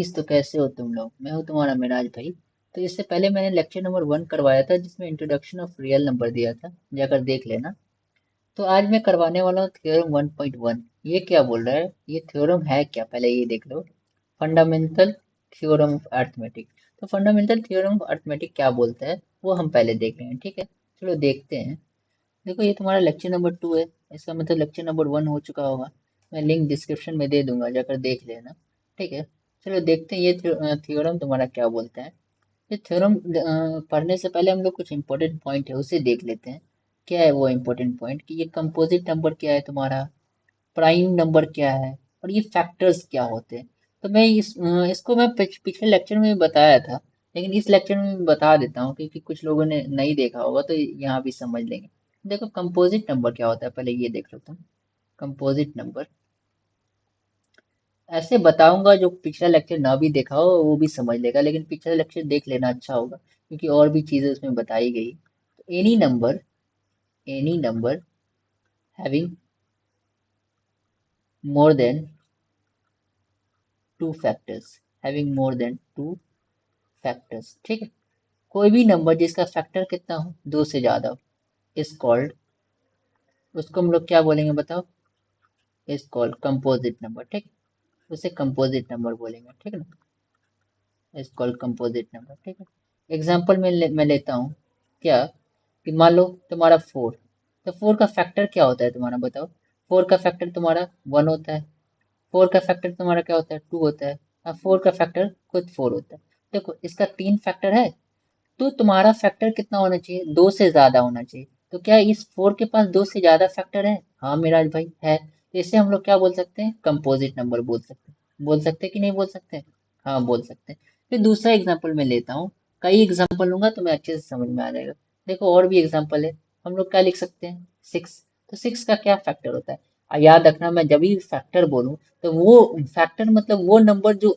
Guys, तो कैसे हो तुम लोग। मैं हूं तुम्हारा मिराज भाई। तो इससे पहले मैंने लेक्चर नंबर 1 करवाया था जिसमें इंट्रोडक्शन ऑफ रियल नंबर दिया था, जाकर देख लेना। तो आज मैं करवाने वाला हूँ थ्योरम 1.1। ये क्या बोल रहा है, ये थ्योरम है क्या, पहले ये देख लो। Fundamental theorem of arithmetic. तो फंडामेंटल थ्योरम ऑफ अर्थमेटिक क्या बोलता है वो हम पहले देख रहे हैं, ठीक है। चलो देखते हैं। देखो, ये तुम्हारा लेक्चर नंबर 2 है। इसका मतलब लेक्चर नंबर 1 हो चुका होगा। मैं लिंक डिस्क्रिप्शन में दे दूंगा, जाकर देख लेना। ठीक है। चलो देखते हैं ये थ्योरम तुम्हारा क्या बोलता है। ये थ्योरम पढ़ने से पहले हम लोग कुछ इंपॉर्टेंट पॉइंट है उसे देख लेते हैं। क्या है वो इम्पोर्टेंट पॉइंट, कि ये कंपोजिट नंबर क्या है तुम्हारा, प्राइम नंबर क्या है, और ये फैक्टर्स क्या होते हैं। तो मैं इसको मैं पिछले लेक्चर में भी बताया था, लेकिन इस लेक्चर में भी बता देता हूँ क्योंकि कुछ लोगों ने नहीं देखा होगा, तो यहाँ भी समझ लेंगे। देखो, कंपोजिट नंबर क्या होता है, पहले ये देख लो तुम। कंपोजिट नंबर ऐसे बताऊंगा, जो पिछला लेक्चर ना भी देखा हो वो भी समझ लेगा, लेकिन पिछला लेक्चर देख लेना अच्छा होगा क्योंकि और भी चीजें उसमें बताई गई। तो any number having more than two factors, having more than two factors, ठीक है। कोई भी नंबर जिसका फैक्टर कितना हो, दो से ज्यादा हो, इज कॉल्ड, उसको हम लोग क्या बोलेंगे बताओ, इज कॉल्ड कंपोजिट नंबर, ठीक है। उसे कंपोजिट नंबर बोलेंगे, ठीक है ना। इज कॉल्ड कंपोजिट नंबर, ठीक है। एग्जाम्पल मैं लेता हूँ क्या, कि मान लो तुम्हारा 4। तो 4 का फैक्टर क्या होता है तुम्हारा बताओ। 4 का फैक्टर तुम्हारा 1 होता है। 4 का फैक्टर तुम्हारा क्या होता है, 2 होता है। और 4 का फैक्टर खुद 4 होता है। देखो, इसका 3 फैक्टर है, तो तुम्हारा फैक्टर कितना होना चाहिए, 2 से ज्यादा होना चाहिए। तो क्या इस 4 के पास 2 से ज्यादा फैक्टर है? हाँ मिराज भाई है। तो इसे हम लोग क्या बोल सकते हैं, कंपोजिट नंबर बोल सकते हैं। बोल सकते हैं कि नहीं बोल सकते? हाँ बोल सकते हैं। फिर दूसरा एग्जाम्पल मैं लेता हूँ। कई एग्जाम्पल लूंगा तो मैं अच्छे से समझ में आ जाएगा। देखो, और भी एग्जाम्पल है। हम लोग क्या लिख सकते हैं, 6। तो 6 का क्या फैक्टर होता है? याद रखना, मैं जब भी फैक्टर बोलूँ तो वो फैक्टर मतलब वो नंबर जो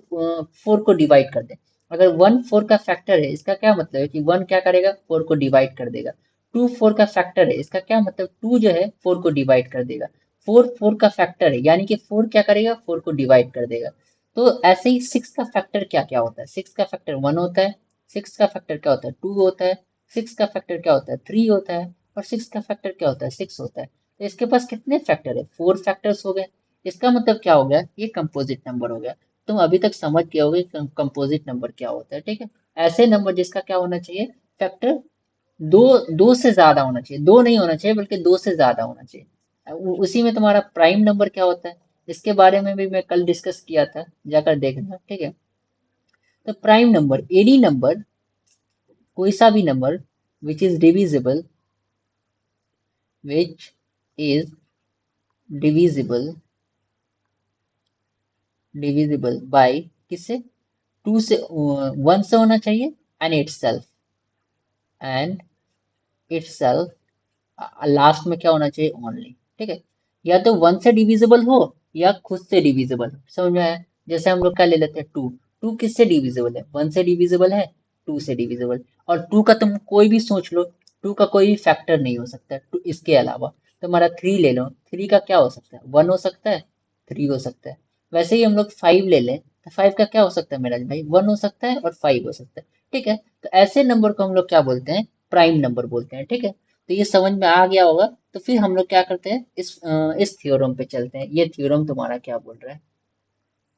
4 को डिवाइड कर दे। अगर 1 4 का फैक्टर है, इसका क्या मतलब है कि 1 क्या करेगा, 4 को डिवाइड कर देगा। 2 4 का फैक्टर है, इसका क्या मतलब, 2 जो है 4 को डिवाइड कर देगा। 4 4 का फैक्टर है, यानी कि 4 क्या करेगा, 4 को डिवाइड कर देगा। तो ऐसे ही 6 का फैक्टर क्या क्या होता है। 6 का फैक्टर 1 होता है। 6 का फैक्टर क्या होता है, 2 होता है। 6 का फैक्टर क्या होता है, 3 होता है। और 6 का फैक्टर क्या होता है, 6 होता है। तो इसके पास कितने फैक्टर है, 4 फैक्टर्स हो गए। इसका मतलब क्या हो गया, ये कंपोजिट नंबर हो गया। तुम अभी तक समझ गए होगे कंपोजिट नंबर क्या होता है, ठीक है। ऐसे नंबर जिसका क्या होना चाहिए, फैक्टर दो, दो से ज्यादा होना चाहिए। दो नहीं होना चाहिए बल्कि दो से ज्यादा होना चाहिए। उसी में तुम्हारा प्राइम नंबर क्या होता है, इसके बारे में भी मैं कल डिस्कस किया था, जाकर देखना, ठीक है। तो प्राइम नंबर, एनी नंबर, कोई सा भी number which is divisible, which is divisible, divisible by किससे, 2 से, 1 से होना चाहिए, एंड इट्ससेल्फ लास्ट में क्या होना चाहिए, ओनली, ठीक है। या तो 1 से डिविजिबल हो या खुद से डिविजिबल हो, समझ में आया। जैसे हम लोग क्या ले लेते हैं, 2। 2 किससे डिविजिबल है, 1 से डिविजिबल है, 2 से डिविजिबल। और 2 का तुम कोई भी सोच लो, 2 का कोई भी फैक्टर नहीं हो सकता 2 इसके अलावा। तुम्हारा 3 ले लो, 3 का क्या हो सकता है, 1 हो सकता है, 3 हो सकता है। वैसे ही हम लोग 5 ले लें, तो 5 का क्या हो सकता है मेरा भाई, 1 हो सकता है और 5 हो सकता है, ठीक है। तो ऐसे नंबर को हम लोग क्या बोलते हैं, प्राइम नंबर बोलते हैं, ठीक है। तो ये समझ में आ गया होगा। तो फिर हम लोग क्या करते हैं, इस थ्योरम पे चलते हैं। ये थ्योरम तुम्हारा क्या बोल रहा है।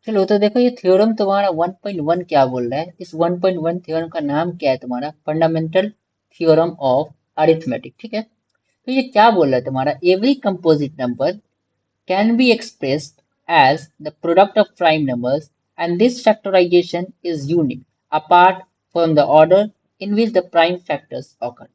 चलो, तो देखो ये थ्योरम तुम्हारा 1.1 क्या बोल रहा है। इस 1.1 थ्योरम का नाम क्या है तुम्हारा, फंडामेंटल थ्योरम ऑफ अरिथमेटिक, ठीक है। तो ये क्या बोल रहा है तुम्हारा, every composite number can be expressed as the product of prime numbers, and this factorization is unique apart from the order in which the prime factors occur.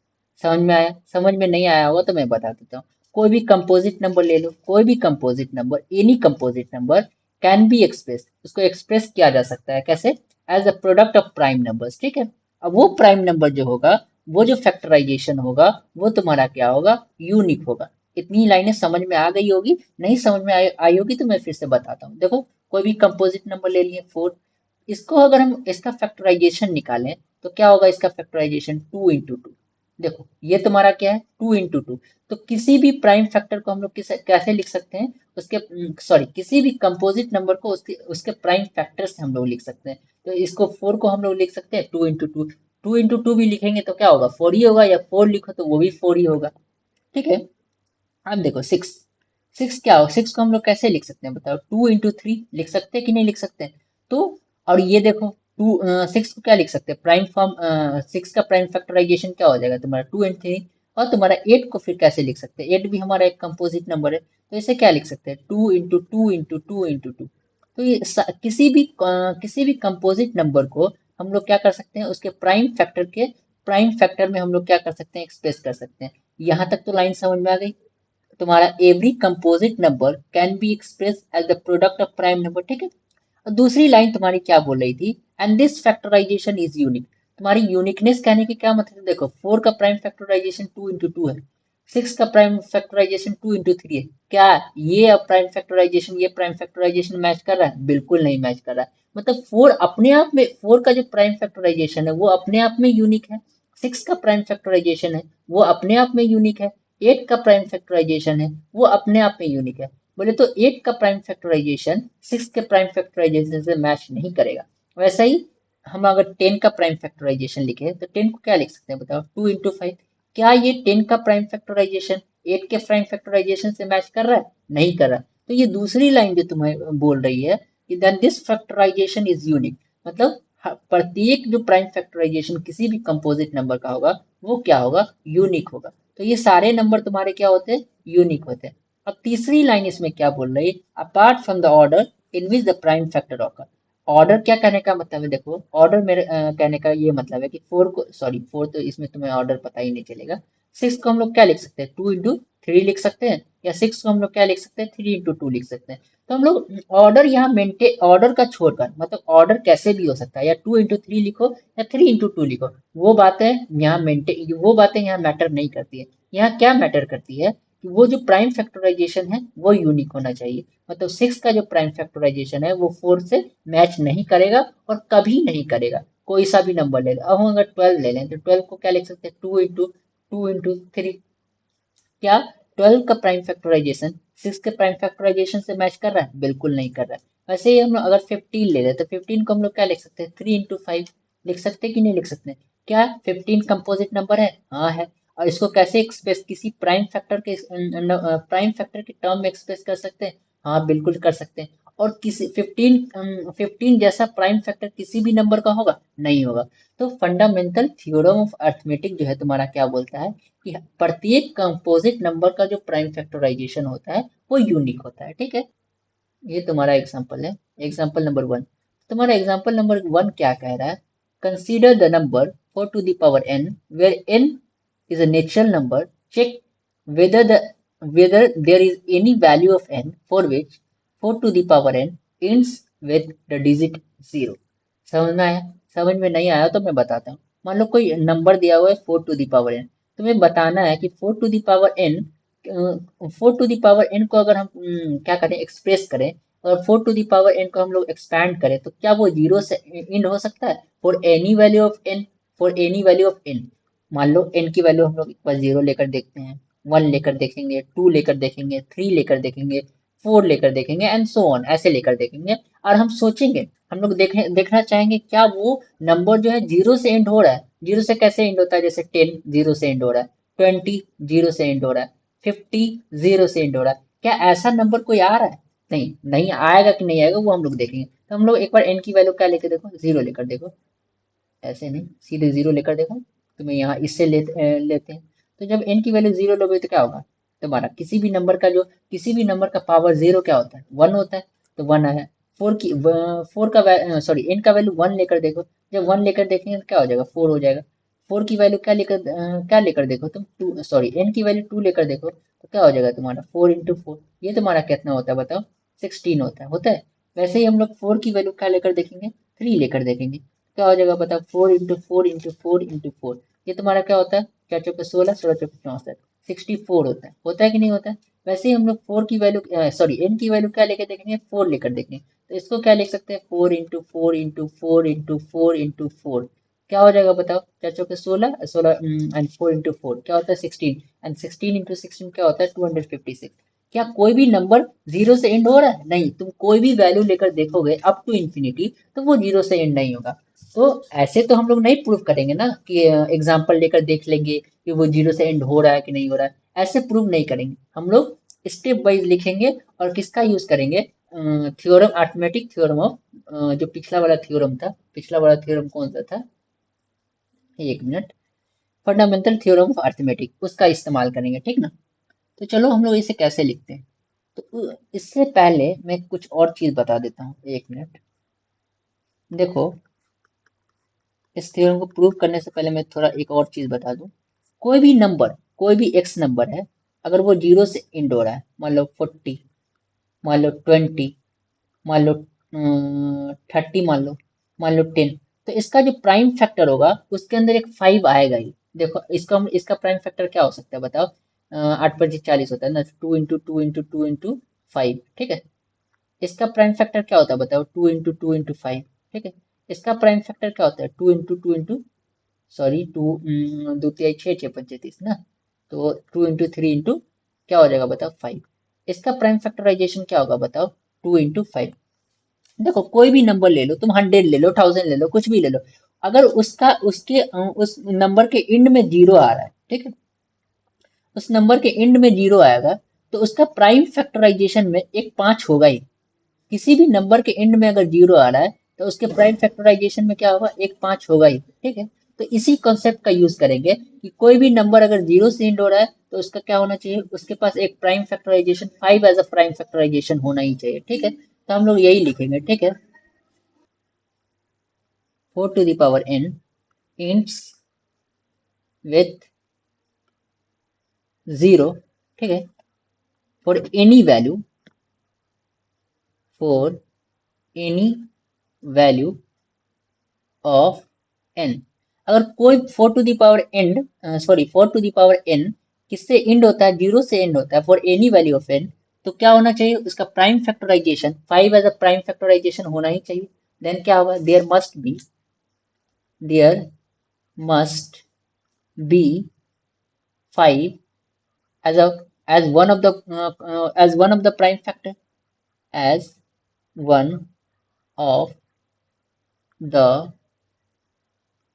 समझ में आया? समझ में नहीं आया होगा तो मैं बता देता हूँ। कोई भी कंपोजिट नंबर ले लो, कोई भी composite number, any composite number can be express, उसको एक्सप्रेस किया जा सकता है कैसे, as a product of prime numbers, ठीक है। अब वो प्राइम नंबर जो होगा, वो जो फैक्टराइजेशन होगा, वो तुम्हारा क्या होगा, यूनिक होगा। इतनी लाइनें समझ में आ गई होगी। नहीं समझ में आई होगी तो मैं फिर से बताता हूँ। देखो, कोई भी कंपोजिट नंबर ले लिए 4, इसको अगर हम इसका फैक्टराइजेशन निकालें तो क्या होगा, इसका फैक्टराइजेशन 2 इंटू 2, देखो ये तुम्हारा क्या है, 2 × 2। तो किसी भी प्राइम फैक्टर को हम लोग कैसे लिख सकते हैं, उसके सॉरी किसी भी कंपोजिट नंबर को उसके उसके प्राइम फैक्टर से हम लोग लिख सकते हैं। तो इसको 4 को हम लोग लिख सकते हैं 2 × 2। 2 × 2 भी लिखेंगे तो क्या होगा, 4 ही होगा, या 4 लिखो तो वो भी 4 ही होगा। ठीक है। अब देखो 6। 6 क्या हो, 6 को हम लोग कैसे लिख सकते हैं बताओ, 2 × 3 लिख सकते हैं कि नहीं लिख सकते हैं। तो और ये देखो 6 को क्या लिख सकते हैं, प्राइम फॉर्म 6 का प्राइम फैक्टराइजेशन क्या हो जाएगा तुम्हारा 2 × 3। और तुम्हारा 8 को फिर कैसे लिख सकते हैं, 8 भी हमारा एक कंपोजिट नंबर है, तो इसे क्या लिख सकते हैं, 2 × 2 × 2 × 2। तो ये किसी भी कंपोजिट नंबर को हम लोग क्या कर सकते हैं, उसके प्राइम फैक्टर में हम लोग क्या कर सकते हैं, एक्सप्रेस कर सकते हैं। यहाँ तक तो लाइन समझ में आ गई। तुम्हारा every composite number can be express as the product of prime number. ठीक है। और दूसरी लाइन तुम्हारी क्या बोल रही थी, and this factorization is unique. तुम्हारी यूनिकनेस कहने की क्या मतलब, देखो 4 का प्राइम फैक्टराइजेशन 2 × 2 है, 6 का प्राइम फैक्टराइजेशन 2 × 3 है। क्या ये अब प्राइम फैक्टराइजेशन ये प्राइम फैक्टराइजेशन मैच कर रहा है, बिल्कुल नहीं मैच कर रहा है। मतलब 4 अपने आप में, 4 का जो प्राइम फैक्टराइजेशन है वो अपने आप में यूनिक है, 6 का प्राइम फैक्टराइजेशन है वो अपने आप में यूनिक है, 8 का प्राइम फैक्टराइजेशन है वो अपने आप में यूनिक है। बोले तो 8 का प्राइम फैक्टराइजेशन 6 के प्राइम फैक्टराइजेशन से मैच नहीं करेगा। वैसा ही हम अगर 10 का प्राइम फैक्टराइजेशन लिखे तो 10 को क्या लिख सकते हैं बताओ, 2 × 5। क्या ये 10 का प्राइम फैक्टराइजेशन 8 के प्राइम फैक्टराइजेशन से मैच कर रहा है, नहीं कर रहा। तो ये दूसरी लाइन जो तुम्हें बोल रही है कि then this factorization is unique, मतलब प्रत्येक जो प्राइम फैक्टराइजेशन किसी भी कंपोजिट नंबर का होगा वो क्या होगा, यूनिक होगा। तो ये सारे नंबर तुम्हारे क्या होते हैं, यूनिक होते हैं। अब तीसरी लाइन इसमें क्या बोल रही है, apart from the order in which the prime factor occur. Order क्या कहने का मतलब है, देखो ऑर्डर मेरे कहने का ये मतलब है कि 4 को, सॉरी 4 तो इसमें तुम्हें ऑर्डर पता ही नहीं चलेगा। 6 को हम लोग क्या लिख सकते हैं, 2 × 3 लिख सकते हैं, या 6 को हम लोग क्या लिख सकते हैं, 3 × 2 लिख सकते हैं। तो हम लोग ऑर्डर यहाँ मेंटेन, ऑर्डर का छोड़कर, मतलब ऑर्डर कैसे भी हो सकता है, या 2 × 3 लिखो या 3 × 2 लिखो, वो बातें यहाँ मैटर नहीं करती है। यहाँ क्या मैटर करती है कि वो जो प्राइम फैक्टराइजेशन है वो यूनिक होना चाहिए। मतलब 6 का जो प्राइम फैक्टराइजेशन है वो 4 से मैच नहीं करेगा और कभी नहीं करेगा, कोई सा भी नंबर ले लो। अब हम अगर 12 ले लें तो 12 को क्या लिख सकते हैं, 2 × 3। क्या 12 का प्राइम फैक्टराइजेशन 6 के प्राइम फैक्टराइजेशन से मैच कर रहा है, बिल्कुल नहीं कर रहा है। वैसे ही हम लोग अगर 15 ले रहे तो 15 को हम लोग क्या लिख सकते हैं, 3 × 5 लिख सकते हैं कि नहीं लिख सकते हैं। क्या 15 कंपोजिट नंबर है, हाँ है। और इसको कैसे एक्सप्रेस, किसी प्राइम फैक्टर के टर्म में एक्सप्रेस कर सकते हैं, हाँ बिल्कुल कर सकते हैं। और किसी 15 जैसा प्राइम फैक्टर किसी भी नंबर का होगा, नहीं होगा। तो फंडामेंटल थ्योरम ऑफ अर्थमेटिक जो है तुम्हारा क्या बोलता है कि प्रत्येक कंपोजिट नंबर का जो प्राइम फैक्टराइजेशन होता है वो यूनिक होता है। ठीक है। ये तुम्हारा एग्जांपल है, एग्जांपल नंबर 1। तुम्हारा एग्जांपल नंबर 1 क्या कह रहा है, consider the number 4 to the power n where n is a natural number, check whether the whether there is any value of n for which 4 to the power n ends with the digit 0। समझ में आया, समझ में नहीं आया तो मैं बताता हूँ। मान लो कोई नंबर दिया हुआ है 4 to the power n, तुम्हें बताना है कि 4 to the power n को अगर हम क्या करें, एक्सप्रेस करें, और 4 to the power n को हम लोग एक्सपैंड करें तो क्या वो जीरो से एंड हो सकता है, for any value of n, for any value of n। मान लो n की वैल्यू हम लोग एक बार 0 लेकर देखते हैं, 1 लेकर देखेंगे, 2 लेकर देखेंगे, 3 लेकर देखेंगे, 4 लेकर देखेंगे, एंड सो ऑन, ऐसे लेकर देखेंगे। और हम सोचेंगे, हम लोग देखना चाहेंगे क्या वो नंबर जो है जीरो से एंड हो रहा है। जीरो से कैसे एंड होता है, जैसे 10 जीरो से एंड हो रहा है, 20 जीरो से एंड हो रहा है, 50 जीरो से एंड हो रहा है। क्या ऐसा नंबर कोई आ रहा है, नहीं, नहीं आएगा कि नहीं आएगा वो हम लोग देखेंगे। तो हम लोग एक बार एन की वैल्यू क्या लेकर देखो, 0 लेकर देखो, ऐसे नहीं, सीधे 0 लेकर देखो। तुम्हें यहाँ इससे लेते हैं। तो जब एन की वैल्यू 0 लोगे तो क्या होगा, तुम्हारा किसी भी नंबर का पावर 0 क्या होता है, 1 होता है। तो 1 आया। 4 का सॉरी एन का वैल्यू 1 लेकर देखो, जब 1 लेकर देखेंगे तो क्या हो जाएगा, 4 हो जाएगा। 4 की वैल्यू क्या लेकर देखो तुम, 2 सॉरी एन की वैल्यू 2 लेकर देखो तो क्या हो जाएगा तुम्हारा, 4 × 4। ये तुम्हारा कितना होता है बताओ, 16 होता है। वैसे ही हम लोग 4 की वैल्यू क्या लेकर देखेंगे, 3 लेकर देखेंगे, क्या हो जाएगा बताओ, 4 × 4 × 4 × 4। ये तुम्हारा क्या होता है, 4 × 4 = 16, 16 × 4 = 64, 64 होता है कि नहीं होता है। वैसे ही हम लोग 4 की वैल्यू सॉरी एन की वैल्यू क्या लेकर देखेंगे, 4 लेकर देखेंगे। तो इसको क्या लिख सकते हैं, 4 × 4 × 4 × 4 × 4। क्या हो जाएगा बताओ, 4 चौके 16, 16 एंड 4 into 4 क्या होता है 16, एंड 16 into 16 क्या होता है 256। क्या कोई भी नंबर जीरो से एंड हो रहा है? नहीं, तुम कोई भी वैल्यू लेकर देखोगे अप टू इंफिनिटी तो वो जीरो से एंड नहीं होगा। तो ऐसे तो हम लोग नहीं प्रूव करेंगे ना कि एग्जाम्पल लेकर देख लेंगे कि वो जीरो से एंड हो रहा है कि नहीं हो रहा है, ऐसे प्रूव नहीं करेंगे हम लोग। स्टेप वाइज लिखेंगे और किसका यूज करेंगे, थ्योरम, अर्थमेटिक थ्योरम ऑफ, जो पिछला वाला थ्योरम था, पिछला वाला थ्योरम कौन सा था, एक minute, fundamental theorem of arithmetic, उसका इस्तेमाल करेंगे, ठीक ना। तो चलो हम लोग इसे कैसे लिखते हैं, तो इससे पहले मैं कुछ और चीज बता देता हूँ, एक मिनट। देखो, इस थ्योरम को प्रूव करने से पहले मैं थोड़ा एक और चीज बता दूं। कोई भी नंबर, कोई भी एक्स नंबर है, अगर वो जीरो से एंड हो रहा है, मान लो 40, मान लो 20, मान लो 30, मान लो 10, तो इसका जो प्राइम फैक्टर होगा उसके अंदर एक 5 आएगा ही। देखो इसका प्राइम फैक्टर क्या हो सकता है बताओ, 8 × 40 होता है ना, 2 × 2 × 2 × 5, ठीक है। इसका प्राइम फैक्टर क्या होता है बताओ, 2 × 2 × 5, ठीक है। इसका प्राइम फैक्टर क्या होता है, 2 × 2 × सॉरी, टू, दो तिहाई 6, 6 × 5 = 30 ना, तो 2 × 3 × क्या हो जाएगा बताओ 5। इसका प्राइम फैक्टराइजेशन क्या होगा बताओ, 2 × 5। देखो कोई भी नंबर ले लो तुम, 100 ले लो, 1000 ले लो, कुछ भी ले लो, अगर उसका उस नंबर के एंड में जीरो आ रहा है, ठीक है, उस नंबर के एंड में जीरो आएगा, तो उसका प्राइम फैक्टराइजेशन में एक 5 होगा ही। किसी भी नंबर के एंड में अगर जीरो आ रहा है तो उसके प्राइम फैक्टराइजेशन में क्या होगा, एक 5 होगा ही, ठीक है। तो इसी कॉन्सेप्ट का यूज करेंगे कि कोई भी नंबर अगर जीरो से एंड हो रहा है तो उसका क्या होना चाहिए, उसके पास एक prime factorization 5 as a prime factorization होना ही चाहिए, ठीक है। तो हम लोग यही लिखेंगे, ठीक है। 4 to the power n ends with 0, ठीक है, for any value, for any value of n। अगर कोई 4 to the power किससे एंड होता है, जीरो से एंड होता है, for any value of n, तो क्या होना चाहिए, उसका prime factorization 5 as a prime factorization होना ही चाहिए। देन क्या होगा, there must be 5 as a as one of the as one of the prime factor, as one of the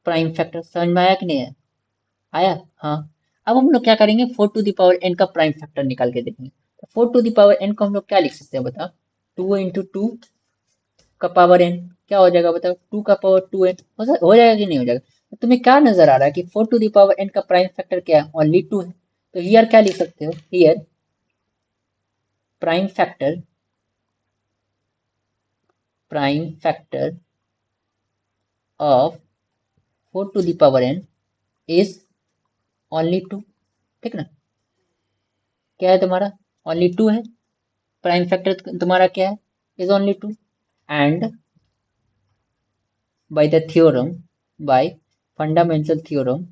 prime factor. समझ में आया कि नहीं है, आया, हाँ। अब हम लोग क्या करेंगे, 4 to the power n का प्राइम फैक्टर निकाल के देखेंगे। तो 4 to the power n को हम लोग क्या लिख सकते हैं बताओ, 2 × 2 का पावर n, क्या हो जाएगा बताओ, 2 का पावर 2n, हो जाएगा कि नहीं हो जाएगा। तो तुम्हें क्या नजर आ रहा है कि 4 to the power n का प्राइम फैक्टर क्या है, ओनली 2 है। तो हियर क्या लिख सकते हो, here prime factor, prime factor of 4 to the power n is only 2, ठीक ना। क्या है तुम्हारा, ओनली 2 है, प्राइम फैक्टर तुम्हारा क्या है, is only 2। And by the theorem, bye fundamental theorem,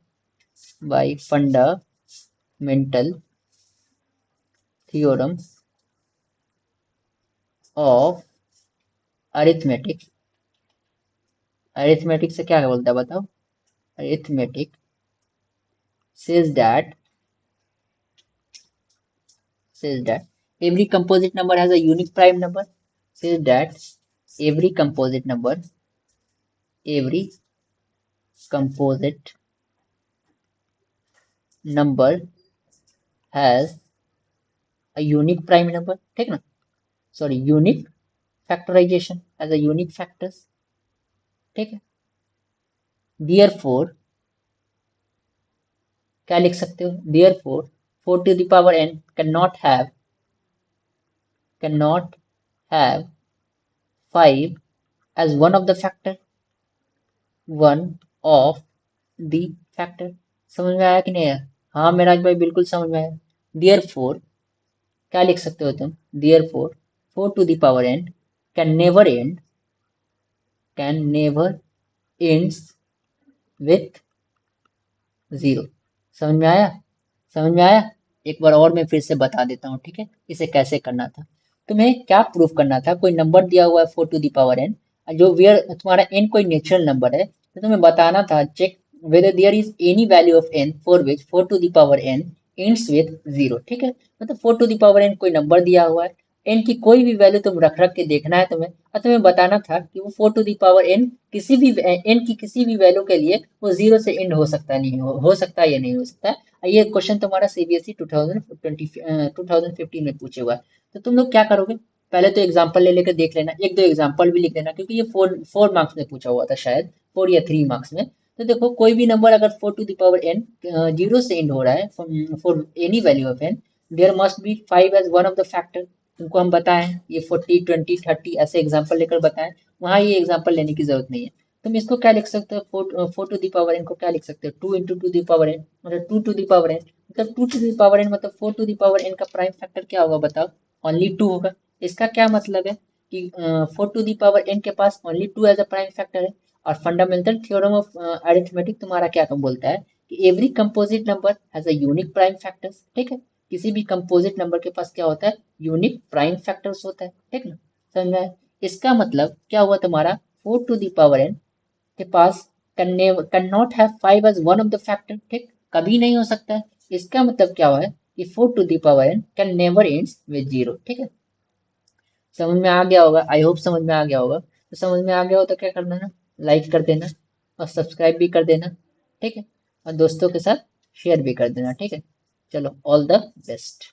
bye fundamental theorem of arithmetic, arithmetic से क्या बोलता है बताओ, arithmetic says that every composite number has a unique prime number, says that every composite number, every composite number has a unique prime number, ठीक ना, sorry unique factorization as a unique factors, ठीक है। Therefore क्या लिख सकते हो, Therefore 4 to the power n cannot have 5 as one of the factor, one of the factor। समझ में आया कि नहीं आया, हाँ मेराज भाई बिल्कुल समझ में आया। Therefore क्या लिख सकते हो तुम, Therefore 4 to the power n can never ends with 0। समझ में आया, समझ में आया। एक बार और मैं फिर से बता देता हूँ, ठीक है, इसे कैसे करना था। तुम्हें क्या प्रूफ करना था, कोई नंबर दिया हुआ है 4 to the power n, जो वेयर तुम्हारा n कोई नेचुरल नंबर है, तो तुम्हें बताना था check whether there is any value of n for which 4 to the power n ends with 0। ठीक है, मतलब 4 to the power n कोई नंबर दिया हुआ है, n की कोई भी वैल्यू तुम रख रख के देखना है तुम्हें, और तुम्हें बताना था कि वो 4 टू दी पावर n किसी भी n की किसी भी वैल्यू के लिए वो जीरो से एंड हो सकता है, नहीं हो सकता है या नहीं हो सकता है। ये क्वेश्चन तुम्हारा सीबीएसई 2015 में पूछे हुआ है। तो तुम लोग क्या करोगे, पहले तो एग्जाम्पल ले लेकर देख लेना, एक दो एग्जाम्पल भी लिख लेना, क्योंकि ये फोर मार्क्स में पूछा हुआ था शायद, 4 या 3 मार्क्स में। तो देखो कोई भी नंबर अगर 4 to the power n zero से एंड हो रहा है for any value of n, there must be 5 as one of the factor. तुमको हम बताएं ये 40 20 30 ऐसे एग्जाम्पल लेकर बताएं, वहाँ ये एग्जाम्पल लेने की जरूरत नहीं है। तुम इसको क्या लिख सकते हो, 4 टू द पावर n को क्या लिख सकते हो, 2 into two the power n, मतलब 2 टू द पावर n, मतलब 2 टू द पावर n मतलब 4 टू द पावर n का प्राइम फैक्टर क्या होगा बताओ, ओनली 2 होगा। इसका क्या मतलब है कि 4 टू दी पावर n के पास only 2 as a prime factor है। और फंडामेंटल थ्योरम ऑफ अरिथमेटिक तुम्हारा क्या बोलता है कि every composite number has a unique prime factors. ठीक है, किसी भी कंपोजिट नंबर के पास क्या होता है, यूनिक प्राइम फैक्टर्स होता है। ठीक ना, समझ में आया? इसका मतलब क्या हुआ तुम्हारा, 4 टू दी पावर n के पास can not have 5 as one of the factor. ठीक, कभी नहीं हो सकता है। इसका मतलब क्या हुआ है कि 4 to the power n can never ends with zero. ठीक है, समझ में आ गया होगा, आई होप समझ में आ गया होगा। तो समझ में आ गया हो तो क्या करना है, लाइक कर देना और सब्सक्राइब भी कर देना। ठीक है, और दोस्तों के साथ शेयर भी कर देना। ठीक है, चलो ऑल द बेस्ट।